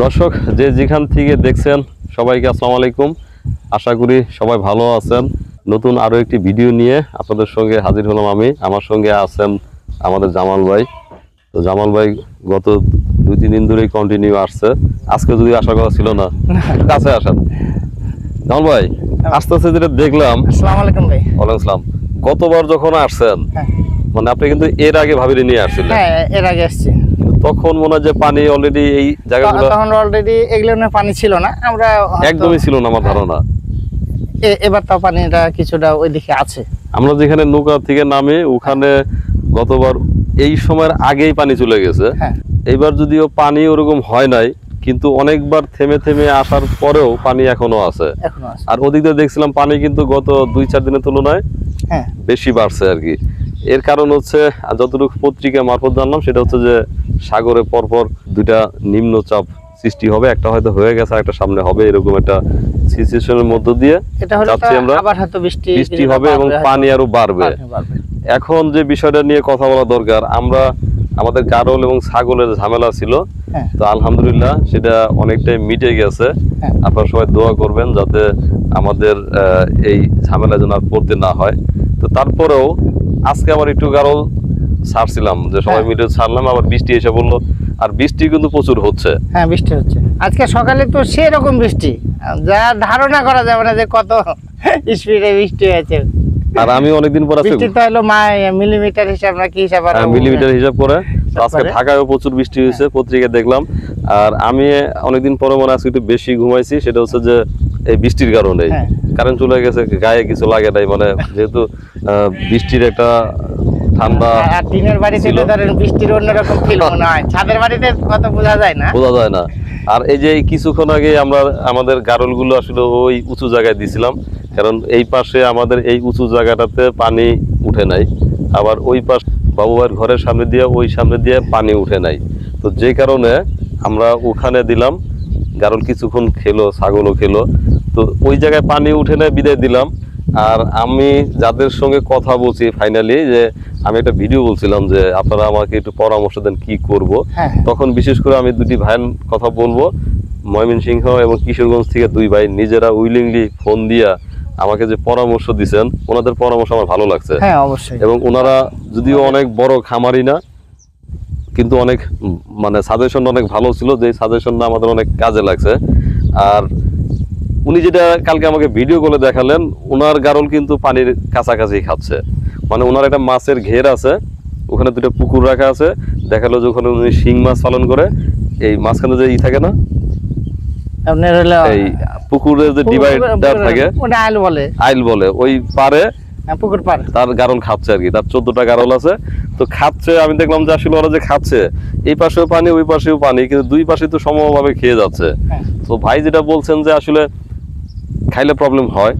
দর্শক যে যেখান থেকে দেখছেন সবাইকে আসসালামু আলাইকুম। আশা করি সবাই ভালো আছেন। নতুন আরো একটি ভিডিও নিয়ে আপনাদের সঙ্গে হাজির হলাম আমি। আমার সঙ্গে আছেন আমাদের জামাল ভাই। তো জামাল ভাই গত 2-3 দিন ধরেই কন্টিনিউ আসছে, আজকে যদি আসার কথা ছিল না। কাছে আসেন জামাল ভাই। আস্তে আস্তে যেটা দেখলাম, আসসালামু আলাইকুম ভাই। ওয়ালাইকুম আসসালাম। গতবার যখন আসছেন মানে আপনি কিন্তু এর আগে ভাবিরে নিয়ে আসছিলেন। হ্যাঁ, এর আগে আসছি। তখন মনে হয় যে পানি অলরেডি এই জায়গাগুলো তখন অলরেডি এগুলো পানি ছিল না, আমরা একদমই ছিল না আমার ধারণা। এবার তো পানিটা কিছুটা ওইদিকে আছে। আমরা যেখানে নৌকা থেকে নামে ওখানে গতবার এই সময়ের আগেই পানি চলে গেছে। এইবার যদিও পানি ওরকম হয় নাই, কিন্তু অনেকবার থেমে থেমে আসার পরেও পানি এখনো আছে। আর ওদিক দিয়ে দেখছিলাম পানি কিন্তু গত 2-4 দিনের তুলনায় বেশি বাড়ছে আর কি। এর কারণ হচ্ছে যতটুকু পত্রিকা মারফত জানলাম সেটা হচ্ছে যে সাগরে পরপর 2টা নিম্নচাপ সৃষ্টি হবে, একটা হয়তো হয়ে গেছে, একটা সামনে হবে, এরকম একটা সিচুয়েশনের মধ্য দিয়ে যাচ্ছি আমরা। আবার হয়তো বৃষ্টি হবে এবং পানি আরো বাড়বে। এখন যে বিষয়টা নিয়ে কথা বলা দরকার, আমরা আমাদের গারল এবং ছাগলের ঝামেলা ছিল, তো আলহামদুলিল্লাহ সেটা অনেকটাই মিটে গেছে। আপনারা সবাই দোয়া করবেন যাতে আমাদের এই ঝামেলা যেন আর পড়তে না হয়। তো তারপরেও আজকে আবার একটু গারল ছাড়ছিলাম, যে সবাই মিলে ছাড়লাম, আবার বৃষ্টি এসে বললো। আর বৃষ্টি কিন্তু প্রচুর হচ্ছে। হ্যাঁ, বৃষ্টি হচ্ছে। আজকে সকালে তো সেরকম বৃষ্টি যা ধারণা করা যাবে না যে কত স্পিডে বৃষ্টি হয়েছে। আর আমি অনেকদিন পর বৃষ্টি তো হলো মিলিমিটার হিসাব না কি হিসাব, মিলিমিটার হিসাব করে। আজকে ঢাকায়ও প্রচুর বৃষ্টি হয়েছে, পত্রিকায় দেখলাম। আর আমি অনেকদিন পরে মনে আজকে একটু বেশি ঘুমাইছি, সেটা হচ্ছে যে এই বৃষ্টির কারণে কারেন্ট চলে গেছে, গায়ে কিছু লাগে নাই, মানে যেহেতু বৃষ্টির একটা ঠান্ডা। আর টিনের বাড়িতে তো ধরেন বৃষ্টির অন্যরকম ফিল মনে হয়, ছাদের বাড়িতে কত বোঝা যায় না। আর এই যে কিছুক্ষণ আগে আমরা আমাদের গারলগুলো আসলে ওই উঁচু জায়গায় দিছিলাম, কারণ এই পাশে আমাদের এই উঁচু জায়গাটাতে পানি উঠে নাই, আবার ওই পাশ বাবু ভাইয়ের ঘরের সামনে দিয়ে ওই সামনে দিয়ে পানি উঠে নাই। তো যে কারণে আমরা ওখানে দিলাম, গারল কিছুক্ষণ খেলো, ছাগলও খেলো, তো ওই জায়গায় পানি উঠে নাই, বিদায় দিলাম। আর আমি যাদের সঙ্গে কথা বলছি ফাইনালি, যে আমি একটা ভিডিও বলছিলাম যে আপনারা আমাকে একটু পরামর্শ দেন কি করব, তখন বিশেষ করে আমি 2টি ভাইয়ের কথা বলবো। ময়মনসিংহ এবং কিশোরগঞ্জ থেকে 2 ভাই নিজেরা উইলিংলি ফোন দিয়া আমাকে যে পরামর্শ দিয়েছেন, ওনাদের পরামর্শ আমার ভালো লাগছে। এবং ওনারা যদিও অনেক বড় খামারি না, কিন্তু অনেক মানে সাজেশন অনেক ভালো ছিল, যে সাজেশনটা আমাদের অনেক কাজে লাগছে। আর উনি যেটা কালকে আমাকে ভিডিও করে দেখালেন, ওনার গারল কিন্তু পানির কাছাকাছি খাচ্ছে, মানে ওনার একটা মাছের ঘের আছে, ওখানে 2টা পুকুর রাখা আছে। দেখালো যে ওখানে উনি শিং মাছ পালন করে, এই মাঝখানে যে থাকে না এই পুকুরের যে ডিভাইডার থাকে, আইল বলে, ওই পারে পুকুর পারে তার গারল খাচ্ছে আর কি। তার 14টা গারল আছে, তো খাচ্ছে। আমি দেখলাম যে আসলে ওরা যে খাচ্ছে, এই পাশেও পানি ওই পাশেও পানি, কিন্তু 2 পাশে তো সমভাবে খেয়ে যাচ্ছে। তো ভাই যেটা বলছেন যে আসলে খাইলে প্রবলেম হয়,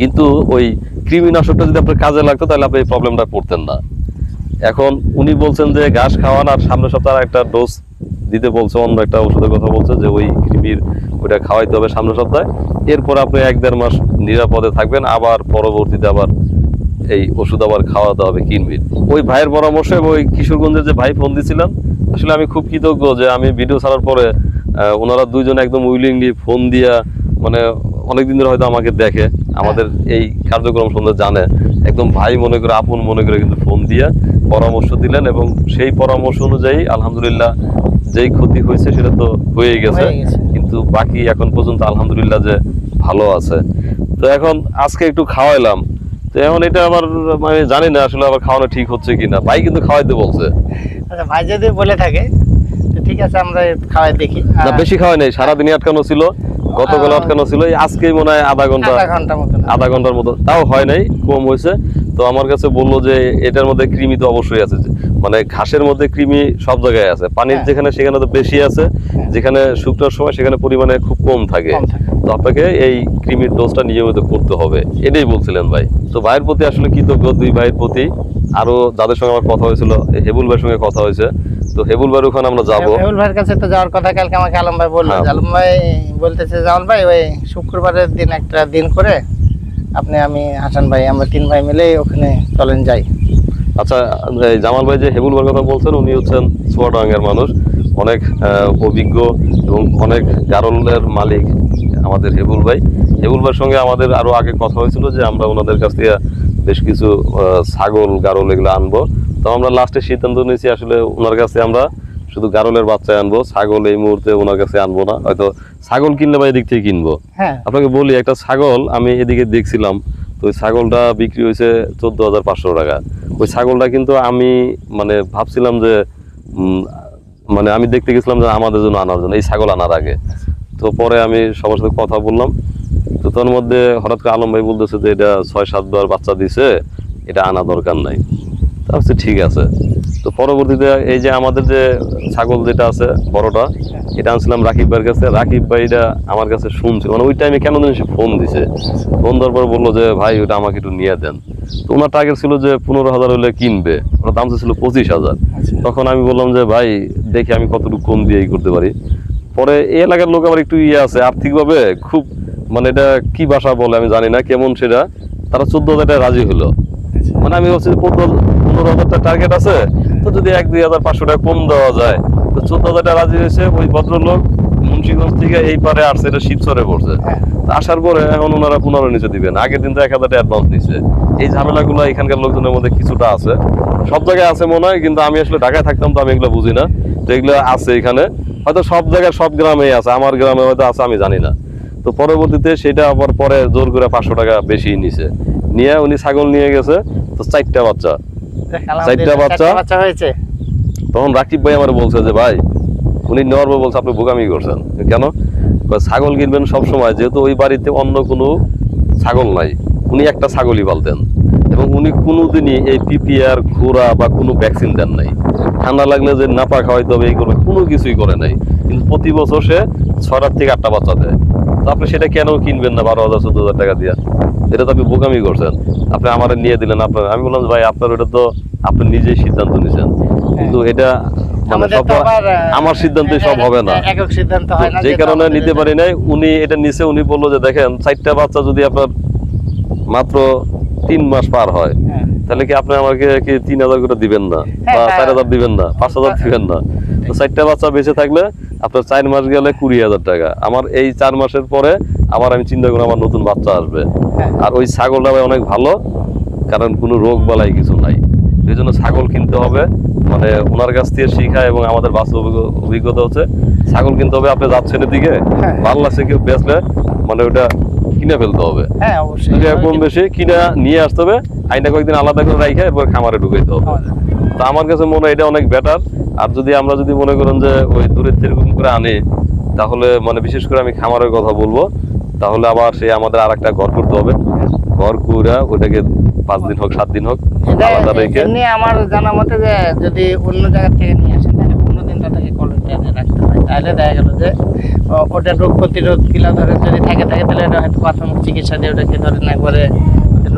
কিন্তু ওই কৃমিনাশকটা যদি আপনার কাজে লাগতো তাহলে আপনি এই প্রবলেমটা পড়তেন না। এখন উনি বলছেন যে ঘাস খাওয়ান, আর সামনের সপ্তাহে একটা ডোজ দিতে বলছে, অন্য একটা ওষুধের কথা বলছে, যে ওই কৃমির ওইটা খাওয়াইতে হবে সামনের সপ্তাহে। এরপর আপনি 1-1.5 মাস নিরাপদে থাকবেন, আবার পরবর্তীতে আবার এই ওষুধ আবার খাওয়াতে হবে কিনবির। ওই ভাইয়ের পরামর্শ এবং ওই কিশোরগঞ্জের যে ভাই ফোন দিছিলেন, আসলে আমি খুব কৃতজ্ঞ যে আমি ভিডিও ছাড়ার পরে ওনারা 2 জন একদম উইলিংলি ফোন দিয়া, মানে অনেকদিন ধরে হয়তো আমাকে দেখে, আমাদের এই কার্যক্রম সম্বন্ধে জানে, একদম ভাই মনে করে, আপন মনে করে কিন্তু ফোন দিয়া পরামর্শ দিলেন। এবং সেই পরামর্শ অনুযায়ী আলহামদুলিল্লাহ যেই ক্ষতি হয়েছে সেটা তো হয়েই গেছে, কিন্তু বাকি এখন পর্যন্ত আলহামদুলিল্লাহ যে ভালো আছে। তো এখন আজকে একটু খাওয়াইলাম, তো এখন এটা আমার মানে জানি না আসলে আবার খাওয়ানো ঠিক হচ্ছে কিনা। ভাই কিন্তু খাওয়াইতে বলছে। আচ্ছা, ভাই যদি বলে থাকে ঠিক আছে, আমরা খাওয়াই দেখি। না, বেশি খাওয়াই নাই, সারাদিনই আটকানো ছিল, গতকাল আটকানো ছিল, আজকেই মনে হয় আধা ঘন্টার মতো, তাও হয় নাই, কম হয়েছে। তো আমার কাছে বললো যে এটার মধ্যে কৃমি তো অবশ্যই আছে, মানে ঘাসের মধ্যে কৃমি সব জায়গায় আছে, পানির যেখানে সেখানে তো বেশি আছে, যেখানে শুকনোর সময় সেখানে পরিমাণে খুব কম থাকে। তো আপনাকে এই কৃমির ডোজটা নিয়মিত করতে হবে, এটাই বলছিলেন ভাই। তো ভাইয়ের প্রতি আসলে কৃতজ্ঞ 2 ভাইয়ের প্রতি। আরো যাদের সঙ্গে আমার কথা হয়েছিল, হেবুল ভাইয়ের সঙ্গে কথা হয়েছে, তো হেবুল ভাইয়ের ওখানে আমরা যাবো। হেবুল ভাইয়ের কাছে তো যাওয়ার কথা কালকে আমাকে আলম ভাই বললো। আলম ভাই বলতেছে, জামাল ভাই ওই শুক্রবারের দিন একটা দিন করে আপনি, আমি, হাসান ভাই, আমরা 3 ভাই মিলে ওখানে চলেন যাই। আচ্ছা, জামাল ভাই যে হেবুল ভাইয়ের কথা বলছেন, উনি হচ্ছেন চুয়াডাঙ্গার মানুষ। অনেক অভিজ্ঞ এবং অনেক গারলের মালিক আমাদের হেবুল ভাইয়ের সঙ্গে আমাদের আরো আগে কথা হয়েছিল যে আমরা ওনাদের কাছ থেকে বেশ কিছু ছাগল গারল এগুলো আনবো। তো আমরা লাস্টে সিদ্ধান্ত নিয়েছি আসলে ওনার কাছে আমরা শুধু গারলের বাচ্চা আনবো, ছাগল এই মুহূর্তে ওনার কাছে আনবো না। হয়তো ছাগল কিনলে বা এদিক থেকে কিনবো। হ্যাঁ আপনাকে বলি, একটা ছাগল আমি এদিকে দেখছিলাম, তো ওই ছাগলটা বিক্রি হয়েছে 14,500 টাকা। ওই ছাগলটা কিন্তু আমি মানে ভাবছিলাম যে মানে আমি দেখতে গেছিলাম যে আমাদের জন্য আনার জন্য, এই ছাগল আনার আগে। তো পরে আমি সবার সাথে কথা বললাম, তো তার মধ্যে হঠাৎ করে আলম ভাই বলতেছে যে এটা 6-7 বার বাচ্চা দিছে, এটা আনা দরকার নাই। তা হচ্ছে ঠিক আছে। তো পরবর্তীতে এই যে আমাদের যে ছাগল যেটা আছে বড়টা, এটা আনছিলাম রাকিব ভাইয়ের কাছে। রাকিব ভাই এটা আমার কাছে শুনছে, মানে ওই টাইমে কেন জানি সে ফোন দিছে। ফোন দেওয়ার পর বললো যে ভাই ওটা আমাকে একটু নিয়ে দেন। তো ওনার টার্গেট ছিল যে 15,000 হলে কিনবে, ওনার দাম ছিল 25,000। তখন আমি বললাম যে ভাই দেখি আমি কতটুকু কম দিয়ে করতে পারি। পরে এই এলাকার লোক আমার একটু আছে আর্থিকভাবে খুব, মানে এটা কি ভাষা বলে আমি জানি না কেমন, সেটা তারা 14,000 টাকা রাজি হলো। মানে আমি বলছি 15,000 টাকা টার্গেট আছে, তো যদি 1-2,500 টাকা কম দেওয়া যায়, তো 14,000 টাকা রাজি হয়েছে। ওই ভদ্রলোক মুন্সিগঞ্জ থেকে এই পারে আসছে, এটা শিবচরে পড়ছে। আসার পরে এখন ওনারা 15 নিচে দিবেন, আগের দিন তো 1,000 টাকা অ্যাডভান্স নিচ্ছে। এই ঝামেলাগুলো এখানকার লোকজনের মধ্যে কিছুটা আছে, সব জায়গায় আছে মনে হয়, কিন্তু আমি আসলে ঢাকায় থাকতাম তো আমি এগুলো বুঝি না। তো এগুলো আছে এখানে, হয়তো সব জায়গায় সব গ্রামেই আছে, আমার গ্রামে হয়তো আছে আমি জানি না। তো পরবর্তীতে সেটা আবার পরে জোর করে 500 টাকা বেশি নিছে, নিয়ে উনি ছাগল নিয়ে গেছে। তো 4টা বাচ্চা, 4টা বাচ্চা হয়েছে। তখন রাকিব ভাই আমার বলছে যে ভাই, উনি নেওয়ার পর বলছে আপনি বোকামি করছেন কেন? ছাগল কিনবেন সবসময়, যেহেতু ওই বাড়িতে অন্য কোনো ছাগল নাই, উনি একটা ছাগলই পালতেন এবং উনি কোনোদিনই এই পিপিআর ঘোড়া বা কোনো ভ্যাকসিন দেন নাই। ঠান্ডা লাগলে যে নাপা খাওয়াইতে হবে এই করবে, কোনো কিছুই করে নাই, কিন্তু প্রতি বছর সে 6টা থেকে 8টা বাচ্চা দেয়। তো আপনি সেটা কেন কিনবেন না 12,000-14,000 টাকা দিয়ে? এটা তো আপনি বোকামি করছেন। আপনি আমার নিয়ে দিলেন আপনার, আমি বললাম ভাই আপনার ওটা তো আপনি নিজেই সিদ্ধান্ত নিয়েছেন, কিন্তু এটা মানে সব আমার সিদ্ধান্তে সব হবে না, একক সিদ্ধান্ত হয় না, যে কারণে নিতে পারি নাই। উনি এটা নিছে, উনি বললো যে দেখেন 4টা বাচ্চা যদি আপনার মাত্র 3 মাস পার হয়, তাহলে কি আপনি আমাকে কি 3,000 করে দিবেন না, বা 4,000 দিবেন না, 5,000 দিবেন না? তো 4টা বাচ্চা বেঁচে থাকলে আপনার 4 মাস গেলে 20,000 টাকা। আমার এই 4 মাসের পরে আবার আমি চিন্তা করি আমার নতুন বাচ্চা আসবে। আর ওই ছাগলটা অনেক ভালো, কারণ কোনো রোগ বালাই কিছু নাই। এই জন্য ছাগল কিনতে হবে, মানে ওনার কাছ থেকে শিখা এবং আমাদের বাস্তব অভিজ্ঞতা হচ্ছে ছাগল কিনতে হবে। আপনি যাচ্ছেন এদিকে ভালো লাগছে কেউ বেচলে, মানে ওটা কিনে ফেলতে হবে। কম বেশি কিনে নিয়ে আসতে হবে, আইনা কয়েকদিন আলাদা করে রাখে এরপর খামারে ঢুকাইতে হবে। তো আমার কাছে মনে হয় এটা অনেক বেটার। আর যদি আমরা যদি মনে করেন যে ওই দূরের এরকম করে আনি, তাহলে মানে বিশেষ করে আমি খামারের কথা বলবো, তাহলে আবার সে আমাদের আর একটা ঘর করতে হবে। ঘর করে ওটাকে 5 দিন হোক 7 দিন হোক আলাদা রেখে, আমার জানা মতে যে যদি অন্য জায়গা থেকে নিয়ে আসেন তাহলে 15 দিন তাকে কোয়ারেন্টাইনে রাখতে হয়। তাহলে দেখা গেল যে ওটা রোগ প্রতিরোধ কিলা ধরে যদি থাকে তাহলে এটা হয়তো প্রাথমিক চিকিৎসা দিয়ে ওটাকে ধরে না করে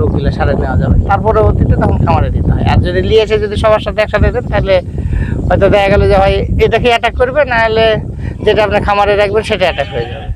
রোগগুলো সারে নেওয়া যাবে, তার পরবর্তীতে তখন খামারে দিতে হয়। আর যদি নিয়ে এসে যদি সবার সাথে একসাথে দেন তাহলে হয়তো দেখা গেল যে হয় এটাকে অ্যাটাক করবে, না হলে যেটা আপনি খামারে রাখবেন সেটা অ্যাটাক হয়ে যাবে।